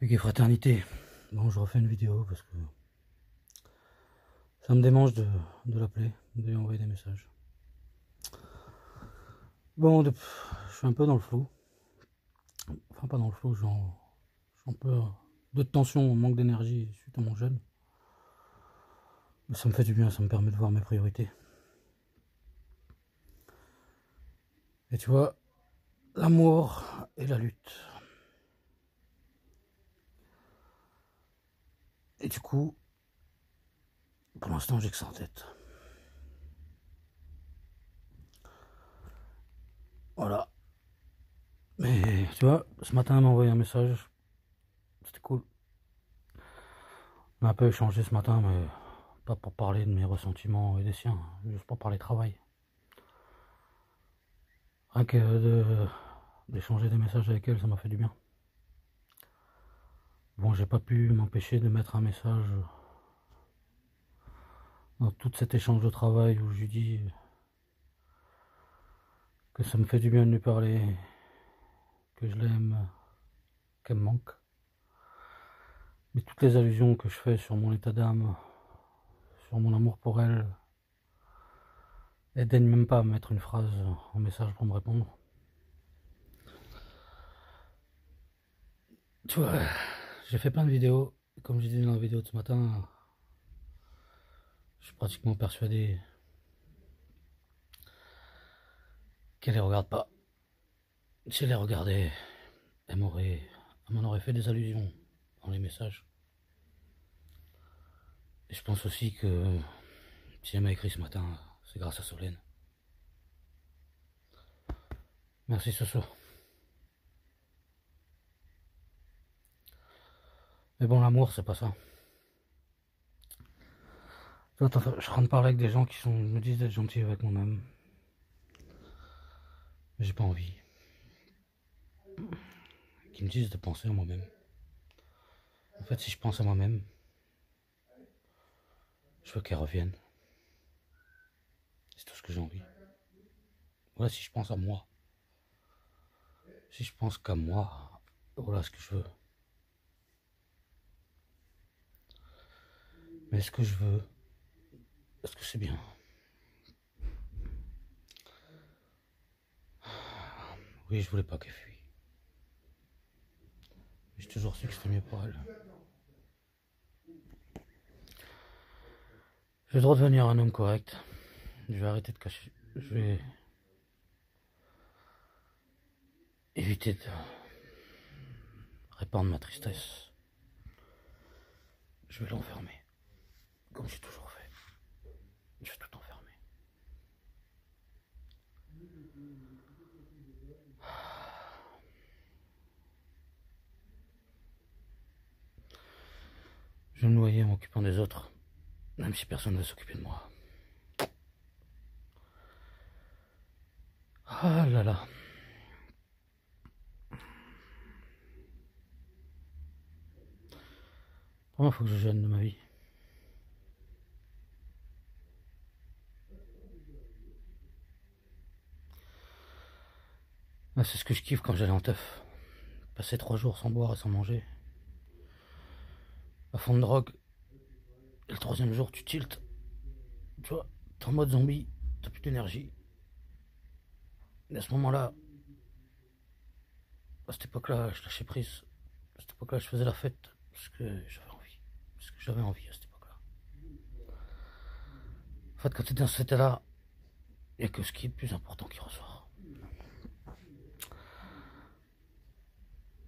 Hugues Fraternité. Bon, je refais une vidéo parce que ça me démange de l'appeler, de lui envoyer des messages. Bon, je suis un peu dans le flou. Enfin, pas dans le flou, j'ai un peu de tension, manque d'énergie suite à mon jeûne. Mais ça me fait du bien, ça me permet de voir mes priorités. Et tu vois, l'amour et la lutte. Et du coup, pour l'instant, j'ai que ça en tête. Voilà. Mais tu vois, ce matin, elle m'a envoyé un message. C'était cool. On a un peu échangé ce matin, mais pas pour parler de mes ressentiments et des siens, juste pour parler travail. Rien que d'échanger des messages avec elle, ça m'a fait du bien. Bon, j'ai pas pu m'empêcher de mettre un message dans tout cet échange de travail où je lui dis que ça me fait du bien de lui parler, que je l'aime, qu'elle me manque. Mais toutes les allusions que je fais sur mon état d'âme, sur mon amour pour elle, elle daigne même pas à mettre une phrase en message pour me répondre. Tu vois, j'ai fait plein de vidéos. Comme je disais dans la vidéo de ce matin, je suis pratiquement persuadé qu'elle les regarde pas. Si elle les regardait, elle m'en aurait fait des allusions dans les messages. Et je pense aussi que si elle m'a écrit ce matin, c'est grâce à Solène. Merci Soso. Mais bon, l'amour, c'est pas ça. Je suis en train de parler avec des gens qui me disent d'être gentils avec moi-même. Mais j'ai pas envie. Qui me disent de penser à moi-même. En fait, si je pense à moi-même, je veux qu'elle revienne. C'est tout ce que j'ai envie. Voilà, si je pense à moi. Si je pense qu'à moi, voilà ce que je veux. Mais est-ce que je veux? Est-ce que c'est bien? Oui, je voulais pas qu'elle fuit. J'ai toujours su que c'était mieux pour elle. Je vais redevenir un homme correct. Je vais arrêter de cacher. Je vais éviter de répandre ma tristesse. Je vais l'enfermer. Comme j'ai toujours fait. Je vais tout enfermer. Je vais me noyer en m'occupant des autres. Même si personne ne veut s'occuper de moi. Ah là là. Première fois que je gêne de ma vie. Ah, c'est ce que je kiffe quand j'allais en teuf. Passer 3 jours sans boire et sans manger. À fond de drogue. Et le 3e jour, tu tiltes. Tu vois, t'es en mode zombie. T'as plus d'énergie. Et à ce moment-là, à cette époque-là, je lâchais prise. À cette époque-là, je faisais la fête. Parce que j'avais envie. Parce que j'avais envie à cette époque-là. En fait, quand t'es dans cet état-là, il n'y a que ce qui est le plus important qui ressort.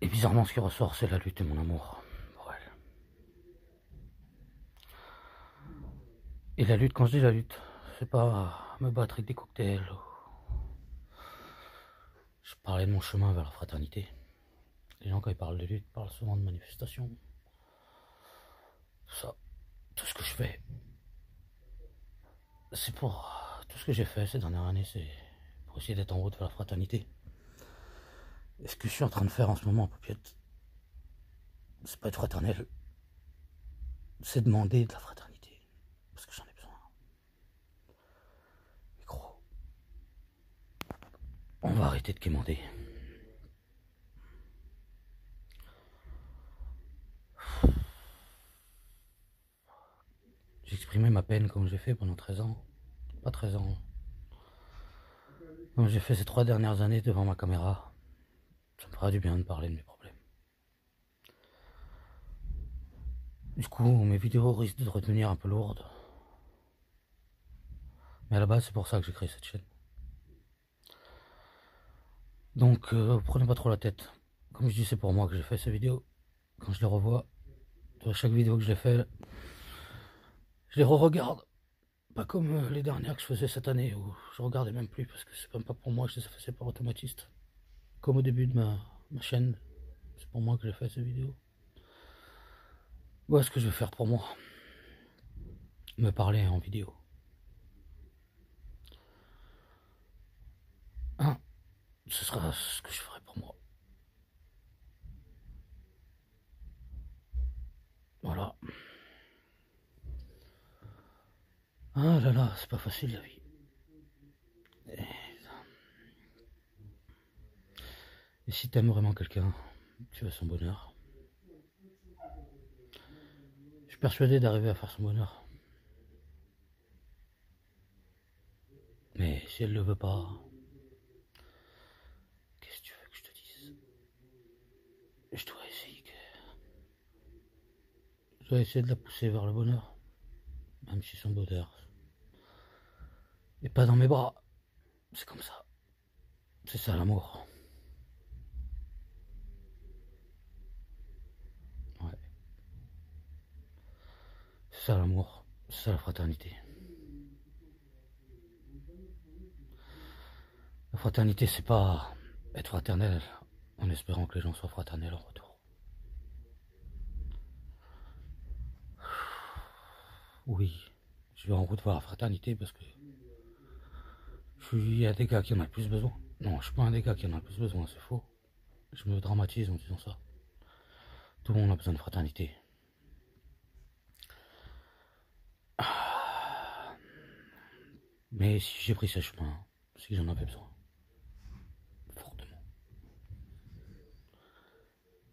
Et bizarrement, ce qui ressort, c'est la lutte et mon amour pour elle. Et la lutte, quand je dis la lutte, c'est pas me battre avec des cocktails. Je parlais de mon chemin vers la fraternité. Les gens, quand ils parlent de lutte, parlent souvent de manifestation. Tout ça, tout ce que je fais, c'est pour... Tout ce que j'ai fait ces dernières années, c'est pour essayer d'être en route vers la fraternité. Et ce que je suis en train de faire en ce moment, Paupiette, c'est pas être fraternel, c'est demander de la fraternité. Parce que j'en ai besoin. Mais gros, on va arrêter de quémander. exprimer ma peine comme j'ai fait pendant 13 ans. Pas 13 ans. Comme j'ai fait ces 3 dernières années devant ma caméra. Ça me fera du bien de parler de mes problèmes. Du coup, mes vidéos risquent de redevenir un peu lourdes. Mais à la base, c'est pour ça que j'ai créé cette chaîne. Donc, prenez pas trop la tête. Comme je dis, c'est pour moi que j'ai fait ces vidéos. Quand je les revois, de chaque vidéo que je l'ai fait, je les re-regarde. Pas comme les dernières que je faisais cette année, où je regardais même plus, parce que c'est même pas pour moi que je les faisais par automatiste. Comme au début de ma chaîne, c'est pour moi que j'ai fait ces vidéos. Voilà ce que je vais faire pour moi. Me parler en vidéo. Hein, ce sera ce que je ferai pour moi. Voilà. Ah là là, c'est pas facile la vie. Et si t'aimes vraiment quelqu'un, tu veux son bonheur. Je suis persuadé d'arriver à faire son bonheur. Mais si elle le veut pas, qu'est-ce que tu veux que je te dise? Je dois essayer de la pousser vers le bonheur. Même si son bonheur n'est pas dans mes bras. C'est comme ça. C'est ça l'amour. Ouais. C'est ça l'amour. C'est ça la fraternité. La fraternité, c'est pas être fraternel en espérant que les gens soient fraternels en retour. Oui, je vais en route vers la fraternité parce que je suis un des gars qui en a le plus besoin. Non, je suis pas un des gars qui en a le plus besoin, c'est faux. Je me dramatise en disant ça. Tout le monde a besoin de fraternité. Mais si j'ai pris ce chemin, c'est que j'en avais besoin. Fortement.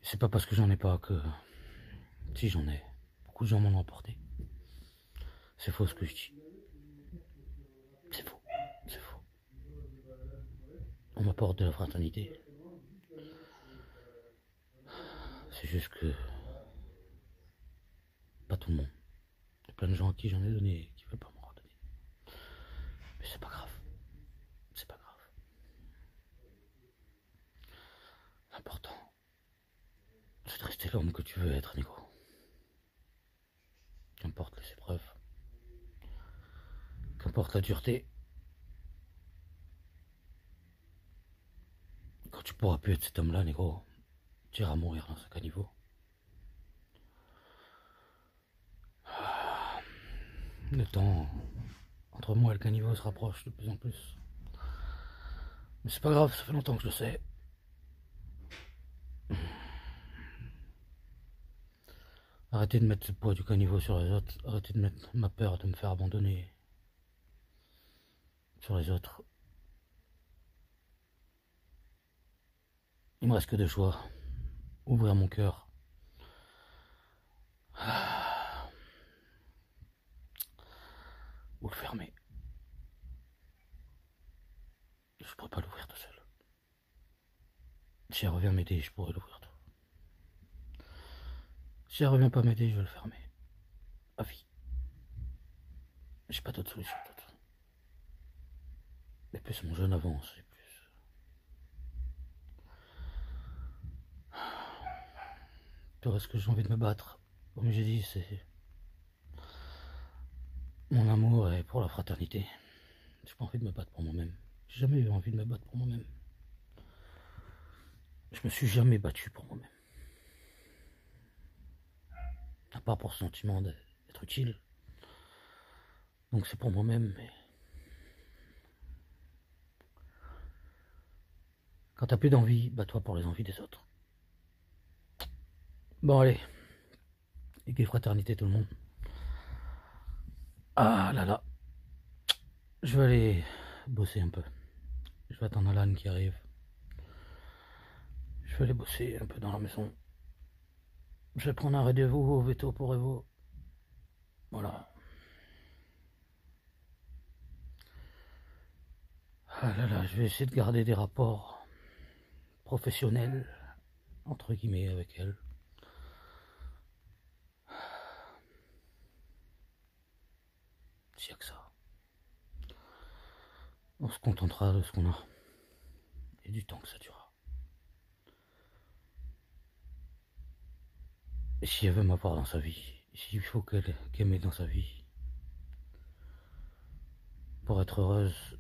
C'est pas parce que j'en ai pas que... Si j'en ai, beaucoup de gens m'en ont apporté. C'est faux ce que je dis. C'est faux. C'est faux. On m'apporte de la fraternité. C'est juste que... Pas tout le monde. Il y a plein de gens à qui j'en ai donné qui veulent pas m'en redonner. Mais c'est pas grave. C'est pas grave. L'important, c'est de rester l'homme que tu veux être, Nico. Qu'importe les épreuves. Qu'importe la dureté. Quand tu pourras plus être cet homme-là, Nico, tu iras mourir dans un caniveau. Le temps entre moi et le caniveau se rapproche de plus en plus. Mais c'est pas grave, ça fait longtemps que je le sais. Arrêtez de mettre le poids du caniveau sur les autres. Arrêtez de mettre ma peur de me faire abandonner sur les autres. Il me reste que 2 choix. Ouvrir mon cœur. Ou le fermer. Je pourrais pas l'ouvrir tout seul. Si elle revient m'aider, je pourrais l'ouvrir tout. Si elle revient pas m'aider, je vais le fermer. À vie. J'ai pas d'autre solution. Et plus mon jeune avance, et plus... Tout ce que j'ai envie de me battre, comme j'ai dit, c'est... Mon amour est pour la fraternité. J'ai pas envie de me battre pour moi-même. J'ai jamais eu envie de me battre pour moi-même. Je me suis jamais battu pour moi-même. À part pour ce sentiment d'être utile. Donc c'est pour moi-même, mais... Quand t'as plus d'envie, bats-toi pour les envies des autres. Bon allez. Et fraternité tout le monde. Ah là là. Je vais aller bosser un peu. Je vais attendre Alan qui arrive. Je vais aller bosser un peu dans la maison. Je vais prendre un rendez-vous au veto pour Evo. Voilà. Ah là là, je vais essayer de garder des rapports professionnels, entre guillemets, avec elle. S'il n'y a que ça. On se contentera de ce qu'on a. Et du temps que ça durera. Et si elle veut m'avoir dans sa vie, s'il faut qu'elle m'ait dans sa vie, pour être heureuse,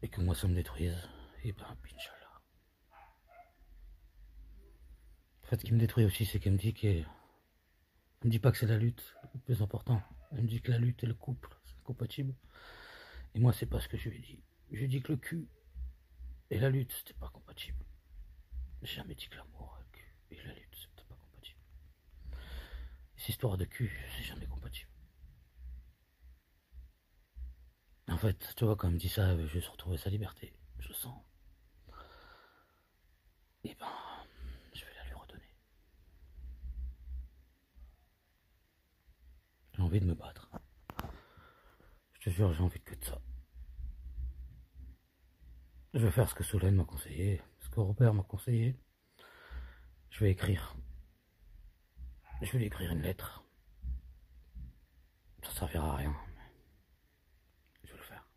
et que moi ça me détruise, et ben, Inch'Allah. En fait, ce qui me détruit aussi, c'est qu'elle me dit qu'elle... Elle me dit pas que c'est la lutte le plus important. Elle me dit que la lutte et le couple, c'est incompatible. Et moi, c'est pas ce que je lui ai dit. Je lui ai dit que le cul et la lutte, c'était pas compatible. J'ai jamais dit que l'amour et la lutte, c'était pas compatible. Cette histoire de cul, c'est jamais compatible. En fait, tu vois, quand elle me dit ça, elle veut juste retrouver sa liberté. Je le sens. Et ben, je vais la lui redonner. J'ai envie de me battre. Je te jure, j'ai envie que de ça. Je vais faire ce que Solène m'a conseillé, ce que Robert m'a conseillé. Je vais écrire. Je vais lui écrire une lettre. Ça servira à rien, mais je vais le faire.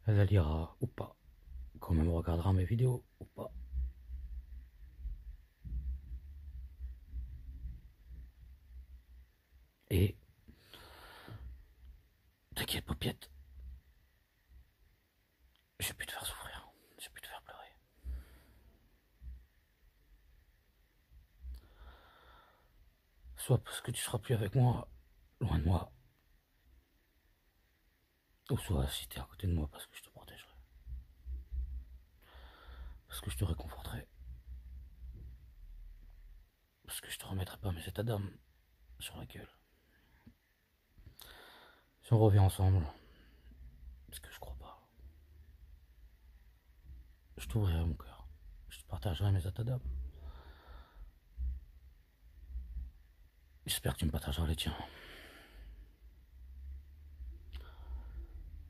Elle la lira ou pas. Quand même regardera mes vidéos ou pas. Et t'inquiète, paupiette. Je vais plus te faire souffrir. Je vais plus te faire pleurer. Soit parce que tu seras plus avec moi, loin de moi. Ou soit si t'es à côté de moi parce que je te protégerai. Parce que je te réconforterai. Parce que je te remettrai pas mes états d'âme sur la gueule. Si on revient ensemble, parce que je crois pas, je t'ouvrirai mon cœur. Je te partagerai mes états d'âme. J'espère que tu me partageras les tiens.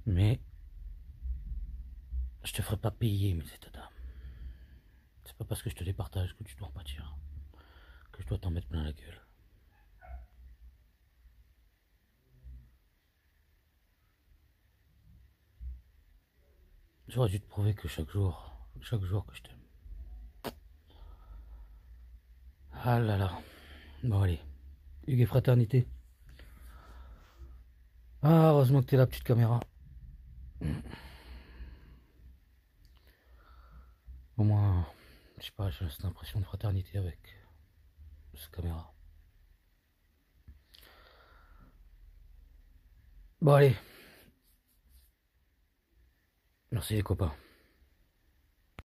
Mais je te ferai pas payer mes états d'âme. C'est pas parce que je te les partage que tu dois en pâtir. Que je dois t'en mettre plein la gueule. J'aurais dû te prouver que chaque jour que je t'aime. Ah là là. Bon allez. Hugues et fraternité. Ah, heureusement que t'es là, petite caméra. Au moins, je sais pas, j'ai cette impression de fraternité avec cette caméra. Bon allez. Merci les copains.